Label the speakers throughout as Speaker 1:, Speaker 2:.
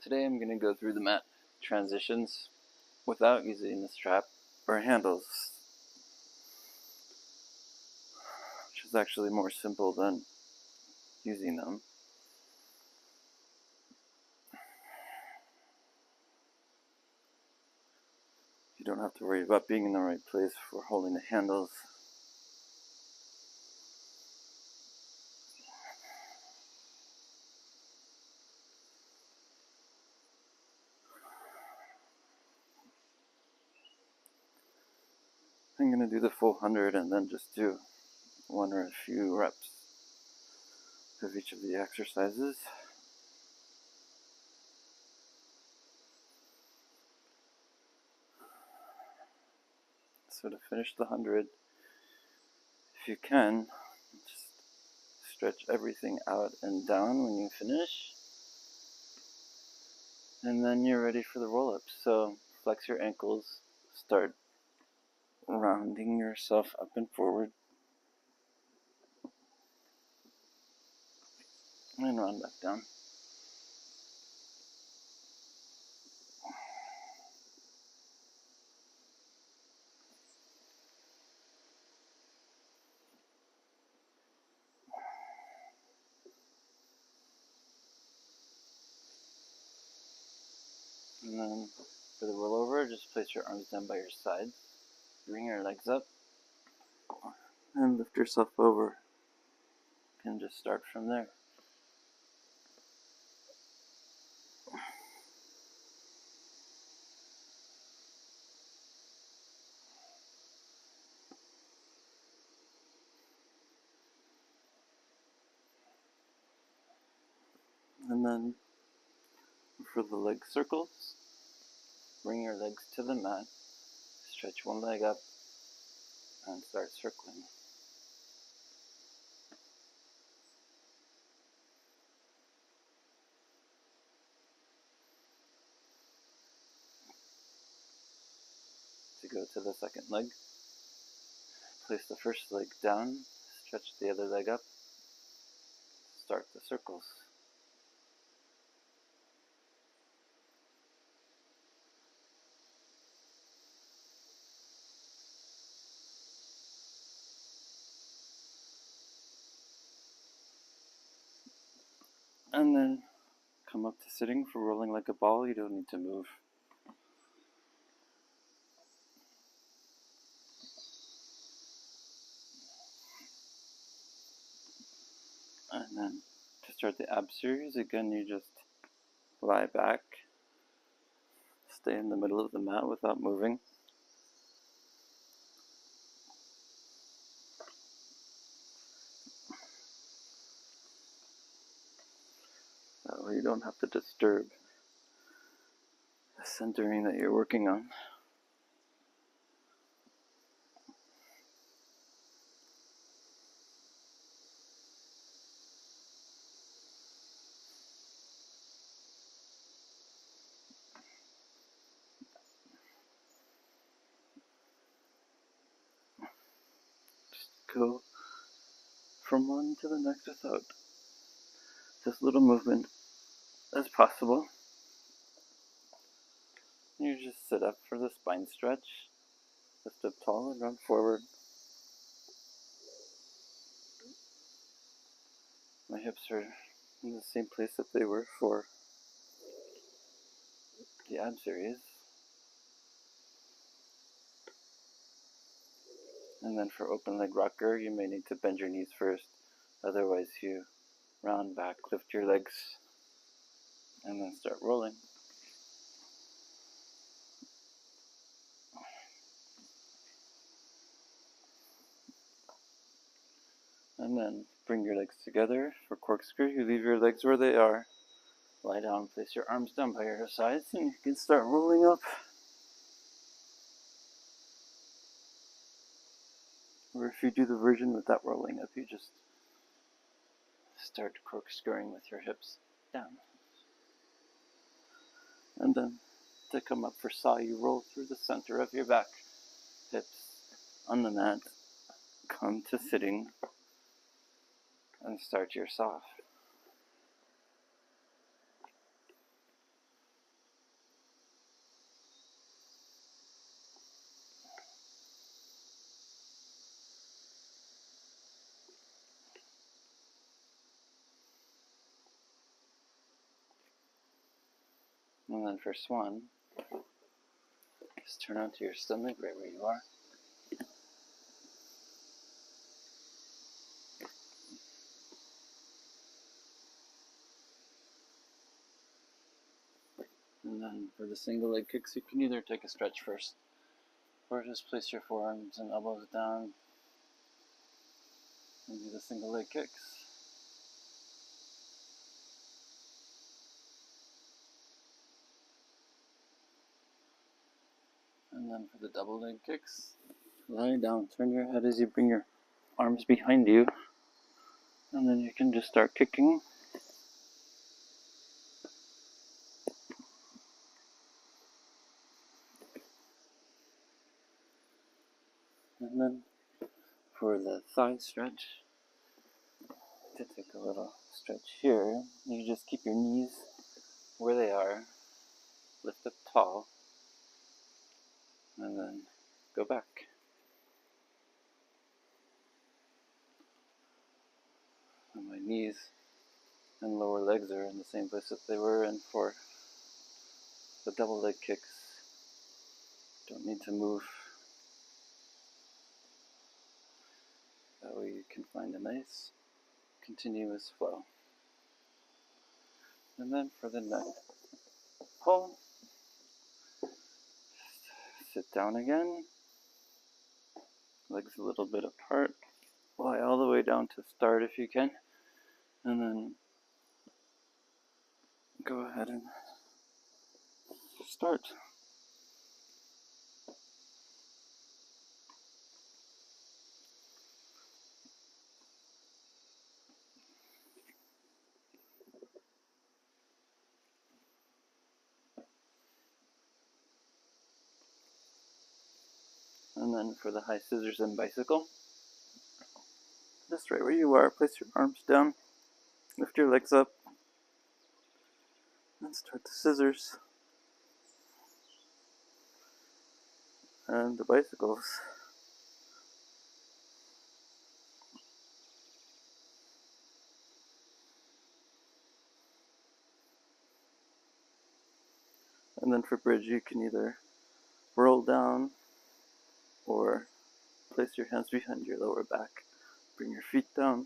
Speaker 1: Today I'm going to go through the mat transitions without using the strap or handles, which is actually more simple than using them. You don't have to worry about being in the right place for holding the handles. I'm going to do the full 100 and then just do one or a few reps of each of the exercises. So to finish the 100, if you can, just stretch everything out and down when you finish. And then you're ready for the roll-ups. So flex your ankles, start rounding yourself up and forward, and round back down. And then for the rollover, just place your arms down by your sides, bring your legs up, and lift yourself over. You can just start from there. And then for the leg circles, bring your legs to the mat, stretch one leg up, and start circling. To go to the second leg, place the first leg down, stretch the other leg up, start the circles. And then come up to sitting for rolling like a ball. You don't need to move. And then to start the ab series, again, you just lie back, stay in the middle of the mat without moving. That way you don't have to disturb the centering that you're working on. Just go from one to the next without as little movement as possible. You just sit up for the spine stretch, lift up tall and run forward. My hips are in the same place that they were for the ab series. And then for open leg rocker, you may need to bend your knees first. Otherwise, you round back, lift your legs, and then start rolling. And then bring your legs together for corkscrew. You leave your legs where they are. Lie down, place your arms down by your sides, and you can start rolling up. Or if you do the version without rolling up, you just start corkscrewing with your hips down. And then to come up for saw, you roll through the center of your back, hips on the mat, come to sitting, and start your saw. And then for swan, just turn onto your stomach right where you are. And then for the single leg kicks, you can either take a stretch first, or just place your forearms and elbows down and do the single leg kicks. And then for the double leg kicks, lie down, turn your head as you bring your arms behind you, and then you can just start kicking. And then for the thigh stretch, to take a little stretch here, you just keep your knees where they are, lift up tall, and then go back. And my knees and lower legs are in the same place that they were in for the double leg kicks. Don't need to move. That way you can find a nice continuous flow. And then for the neck pull, sit down again, legs a little bit apart, lie all the way down to start if you can, and then go ahead and start. And then for the high scissors and bicycle, just right where you are, place your arms down, lift your legs up, and start the scissors and the bicycles. And then for bridge, you can either roll down or place your hands behind your lower back. Bring your feet down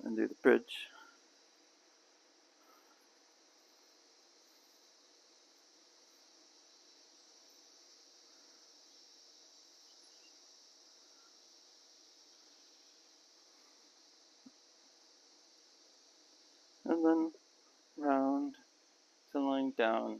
Speaker 1: and do the bridge. And then round to lying down.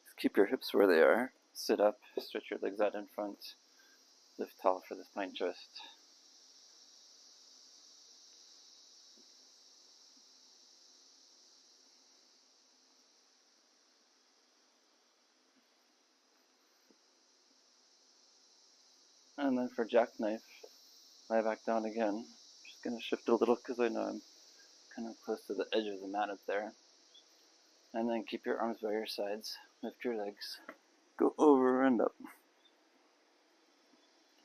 Speaker 1: Just keep your hips where they are. Sit up, stretch your legs out in front. Lift tall for the spine twist. And then for jackknife, lie back down again. Just going to shift a little because I know I'm kind of close to the edge of the mat up there. And then keep your arms by your sides. Lift your legs. Go over and up.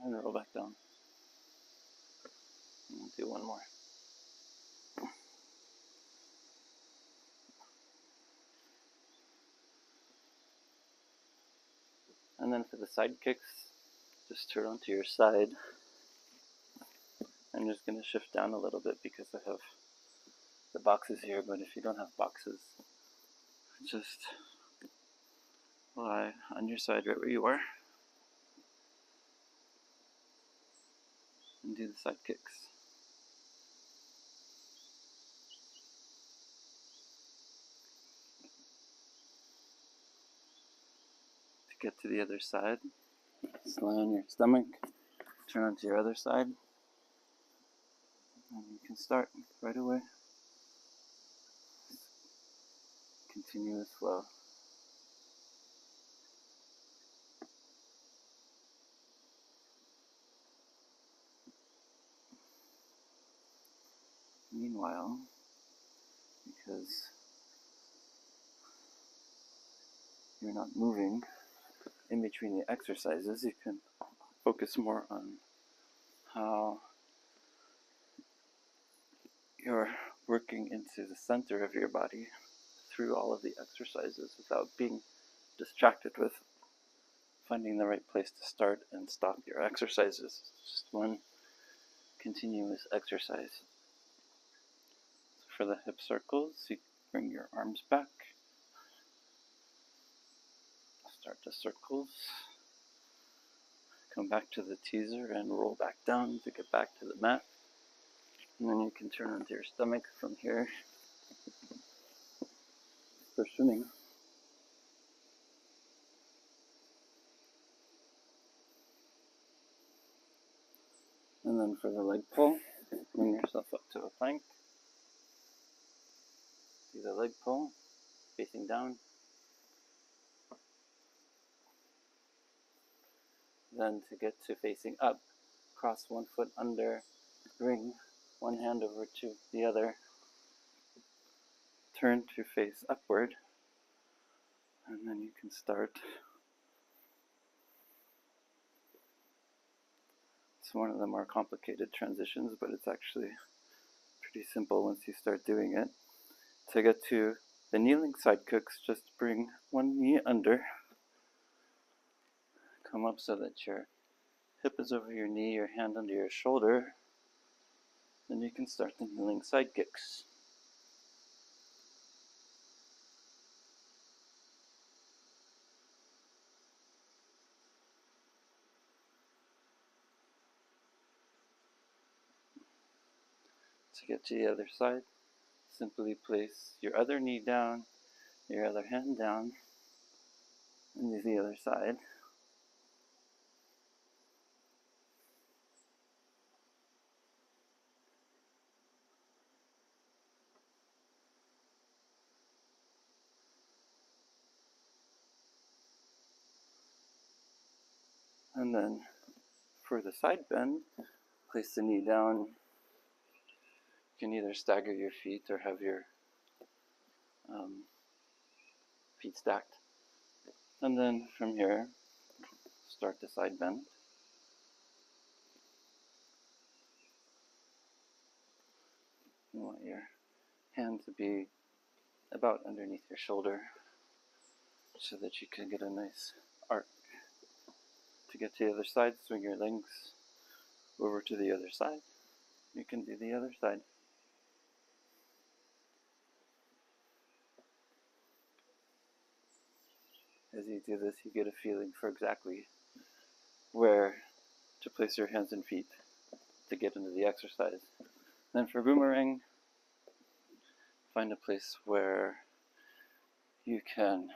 Speaker 1: And roll back down. And we'll do one more. And then for the side kicks, just turn onto your side. I'm just going to shift down a little bit because I have the boxes here, but if you don't have boxes, just lie on your side right where you are and do the side kicks. To get to the other side, just lie on your stomach, turn onto your other side, and you can start right away. Continuous flow. Meanwhile, because you're not moving in between the exercises, you can focus more on how your working into the center of your body through all of the exercises without being distracted with finding the right place to start and stop your exercises. It's just one continuous exercise. So for the hip circles, you bring your arms back, start the circles, come back to the teaser and roll back down to get back to the mat. And then you can turn onto your stomach from here for swimming. And then for the leg pull, bring yourself up to a plank. Do the leg pull, facing down. Then to get to facing up, cross one foot under, bring one hand over to the other, turn to face upward, and then you can start. It's one of the more complicated transitions, but it's actually pretty simple once you start doing it. To get to the kneeling side kicks, just bring one knee under, come up so that your hip is over your knee, your hand under your shoulder, then you can start the kneeling side kicks. To get to the other side, simply place your other knee down, your other hand down, and do the other side. And then for the side bend, place the knee down. You can either stagger your feet or have your feet stacked. And then from here, start the side bend. You want your hand to be about underneath your shoulder so that you can get a nice arc. To get to the other side, swing your legs over to the other side. You can do the other side. As you do this, you get a feeling for exactly where to place your hands and feet to get into the exercise. Then for boomerang, find a place where you can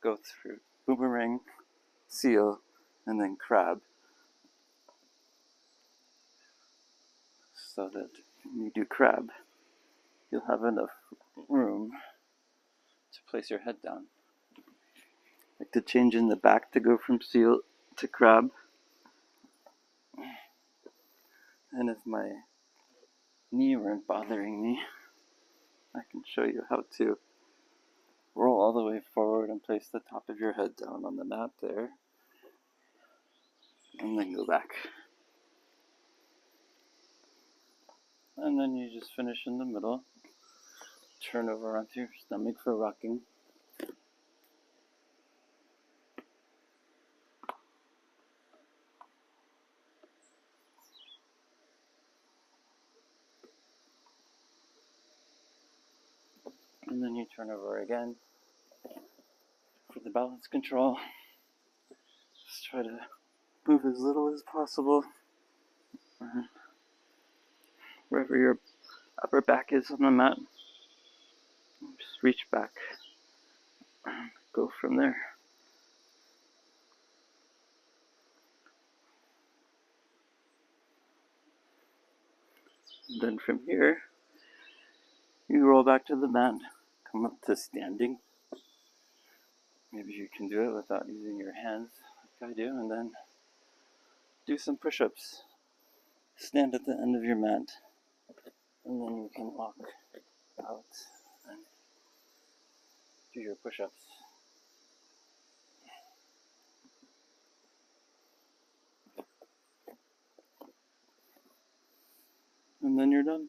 Speaker 1: go through boomerang, seal, and then crab, so that when you do crab, you'll have enough room to place your head down. Like to change in the back to go from seal to crab. And if my knee weren't bothering me, I can show you how to roll all the way forward and place the top of your head down on the mat there. And then go back. And then you just finish in the middle. Turn over onto your stomach for rocking. And then you turn over again for the balance control. Just try to move as little as possible. Wherever your upper back is on the mat, just reach back. Go from there. And then from here, you roll back to the mat, come up to standing. Maybe you can do it without using your hands like I do, and then do some push-ups. Stand at the end of your mat, and then you can walk out and do your push-ups. And then you're done.